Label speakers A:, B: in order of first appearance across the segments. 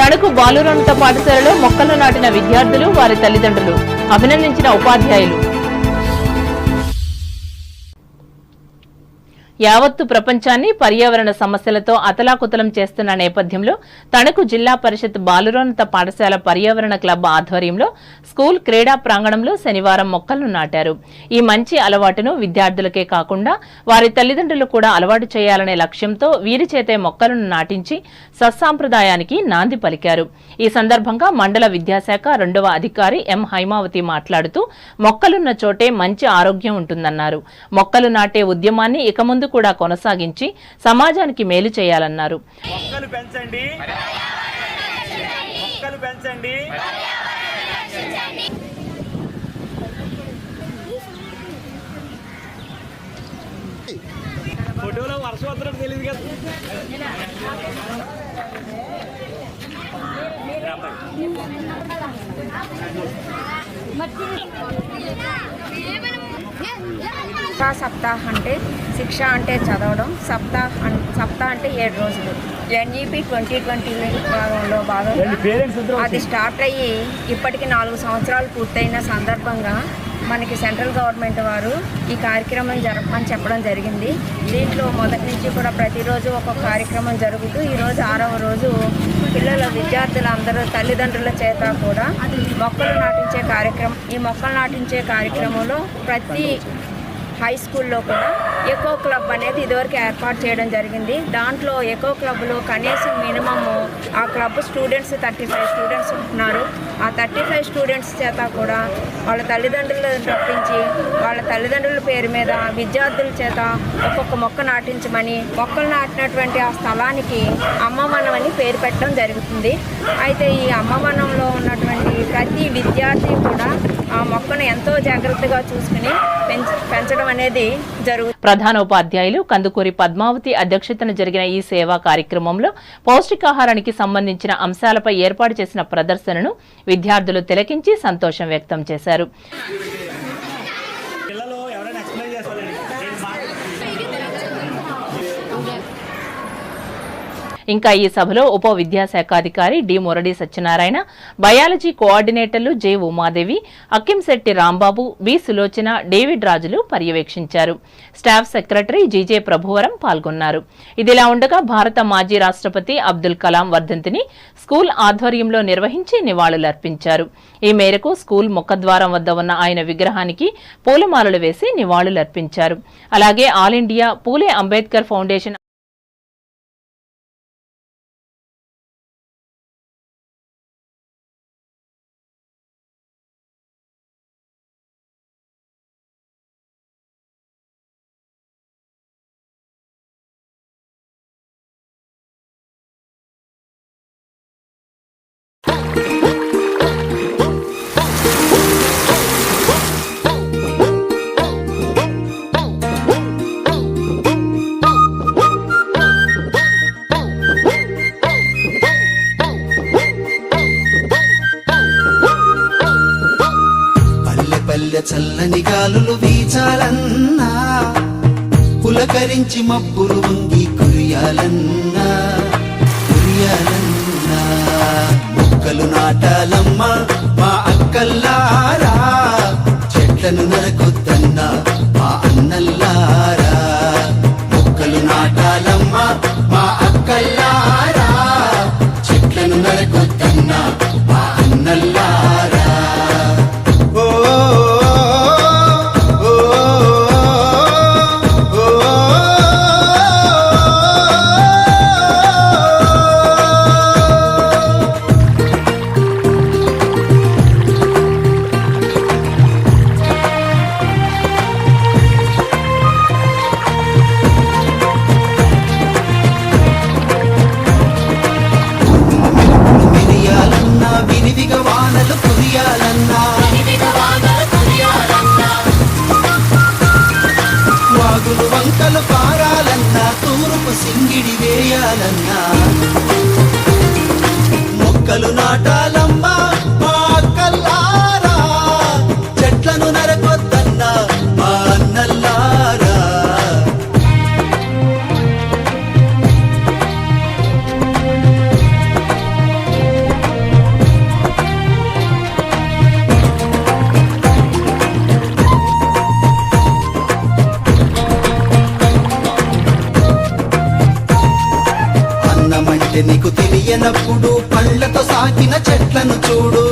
A: తణుకు బాలురోన్నత పాఠశాలలో మొక్కలు నాటిన విద్యార్థులు, వారి తల్లిదండ్రులు, అభినందించిన ఉపాధ్యాయులు. యావత్తు ప్రపంచాన్ని పర్యావరణ సమస్యలతో అతలాకుతలం చేస్తున్న నేపథ్యంలో తణుకు జిల్లా పరిషత్ బాలురోన్నత పాఠశాల పర్యావరణ క్లబ్ ఆధ్వర్యంలో స్కూల్ క్రీడా ప్రాంగణంలో శనివారం మొక్కలను నాటారు. ఈ మంచి అలవాటును విద్యార్థులకే కాకుండా వారి తల్లిదండ్రులు కూడా అలవాటు చేయాలనే లక్ష్యంతో వీరి చేతే మొక్కలను నాటించి సత్సాంప్రదాయానికి నాంది పలికారు. ఈ సందర్భంగా మండల విద్యాశాఖ 2వ అధికారి ఎం హైమావతి మాట్లాడుతూ మొక్కలున్న చోటే మంచి ఆరోగ్యం ఉంటుందన్నారు. మొక్కలు నాటే ఉద్యమాన్ని ఇక ముందు కూడా కొనసాగించి సమాజానికి మేలు చేయాలన్నారు.
B: ఫోటోలో వర్షం తెలియదు కదా.
C: సప్తాహ్ అంటే శిక్ష అంటే చదవడం, సప్తాహ్ అంటే 7 రోజులు. ఎన్ఈపీ 2020లో భాగంగా అది స్టార్ట్ అయ్యి ఇప్పటికి 4 సంవత్సరాలు పూర్తయిన సందర్భంగా మనకి సెంట్రల్ గవర్నమెంట్ వారు ఈ కార్యక్రమం జరపమని చెప్పడం జరిగింది. దీంట్లో మొదటి నుంచి కూడా ప్రతిరోజు ఒక్కొక్క కార్యక్రమం జరుగుతూ ఈరోజు 6వ రోజు విద్యార్థులందరూ తల్లిదండ్రుల చేత కూడా మొక్కలు నాటించే కార్యక్రమం. ఈ మొక్కలు నాటించే కార్యక్రమంలో ప్రతి హై స్కూల్లో కూడా ఎకో క్లబ్ అనేది ఇదివరకు ఏర్పాటు చేయడం జరిగింది. దాంట్లో ఎకో క్లబ్లో కనీసం మినిమము ఆ క్లబ్ స్టూడెంట్స్ 35 స్టూడెంట్స్ ఉంటున్నారు. ఆ 35 స్టూడెంట్స్ చేత కూడా వాళ్ళ తల్లిదండ్రులు రప్పించి వాళ్ళ తల్లిదండ్రుల పేరు మీద విద్యార్థుల చేత ఒక్కొక్క మొక్క నాటించమని, మొక్కలు నాటినటువంటి ఆ స్థలానికి అమ్మవనం అని పేరు పెట్టడం జరుగుతుంది. అయితే ఈ అమ్మవనంలో ఉన్నటువంటి ప్రతి విద్యార్థి కూడా ఆ మొక్కను ఎంతో జాగ్రత్తగా చూసుకుని పెంచడం అనేది జరుగుతుంది.
A: ప్రధానోపాధ్యాయులు కందుకూరి పద్మావతి అధ్యక్షతన జరిగిన ఈ సేవా కార్యక్రమంలో పౌష్టికాహారానికి సంబంధించిన అంశాలపై ఏర్పాటు చేసిన ప్రదర్శనను విద్యార్థులు తిలకించి సంతోషం వ్యక్తం చేశారు. ఇంకా ఈ సభలో ఉప విద్యాశాఖాధికారి డి మురడి సత్యనారాయణ, బయాలజీ కోఆర్డినేటర్లు J Umadevi, Akkinsetti Rambabu, B Sulochana, David రాజులు పర్యవేక్షించారు. స్టాఫ్ సెక్రటరీ జీజే ప్రభువరం పాల్గొన్నారు. ఇదిలా ఉండగా భారత మాజీ రాష్ట్రపతి అబ్దుల్ కలాం వర్ధంతిని స్కూల్ ఆధ్వర్యంలో నిర్వహించి నివాళులర్పించారు. ఈ మేరకు స్కూల్ ముఖద్వారం వద్ద ఉన్న ఆయన విగ్రహానికి పూలమాలలు వేసి నివాళులర్పించారు. అలాగే ఆల్ ఇండియా పూలే అంబేద్కర్ ఫౌండేషన్
D: చల్లని గాలులు వీచాలన్నా, పులకరించి మబ్బులు వంగి కురియాలన్నా, మొక్కలు నాటాలమ్మా మా అక్కల్లారా, చెట్లను నరకొద్దన్నా మా అన్నల్లారా, మొక్కలు నాటాలమ్మా మా అక్కల్లారా, చెట్లను నరకొద్దన్నా మా అన్నల్లారా. వాగులు వంకలు పారాలన్నా, తూర్పు సింగిడి వేయాలన్నా, మొక్కలు నాటాలమ్మా మా అక్కల్లారా, చెట్లను నరకొద్దన్నా మా అన్నల్లారా. విలువలంటే నీకు తెలియనప్పుడు పళ్ళతో సాకిన చెట్లను చూడు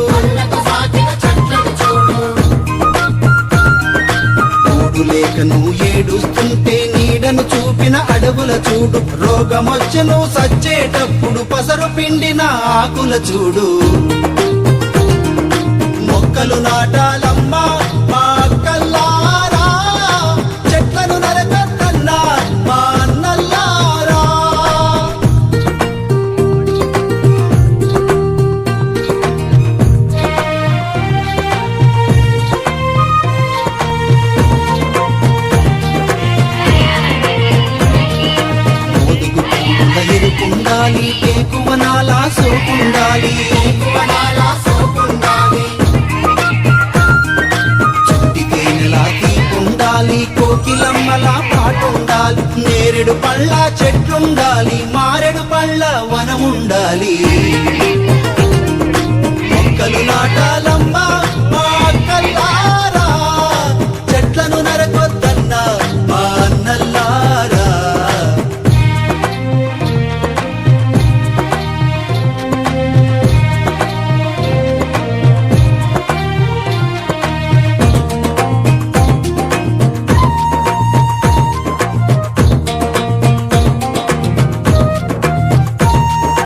D: తోడు లేక నువ్వు ఏడుస్తుంటే నీడను చూపిన అడవుల చూడు రోగమొచ్చెను సచ్చేటప్పుడు పసరు పిండిన ఆకుల చూడు మొక్కలు నాటాలమ్మా మా అక్కల్లారా చెట్లను నరకద్దన్నా మా అన్నల్లారా మోదుగు పువ్వుల ఎరుపుండాలి టేకువనాల సోకుండాలి చుట్టికేనలా తీపుండాలి కోకిలమ్మలా పాటుండాలి నేరేడు పళ్ళ చెట్లుండాలి మారెడు పళ్ళ వనముండాలి మొక్కలు నాటాల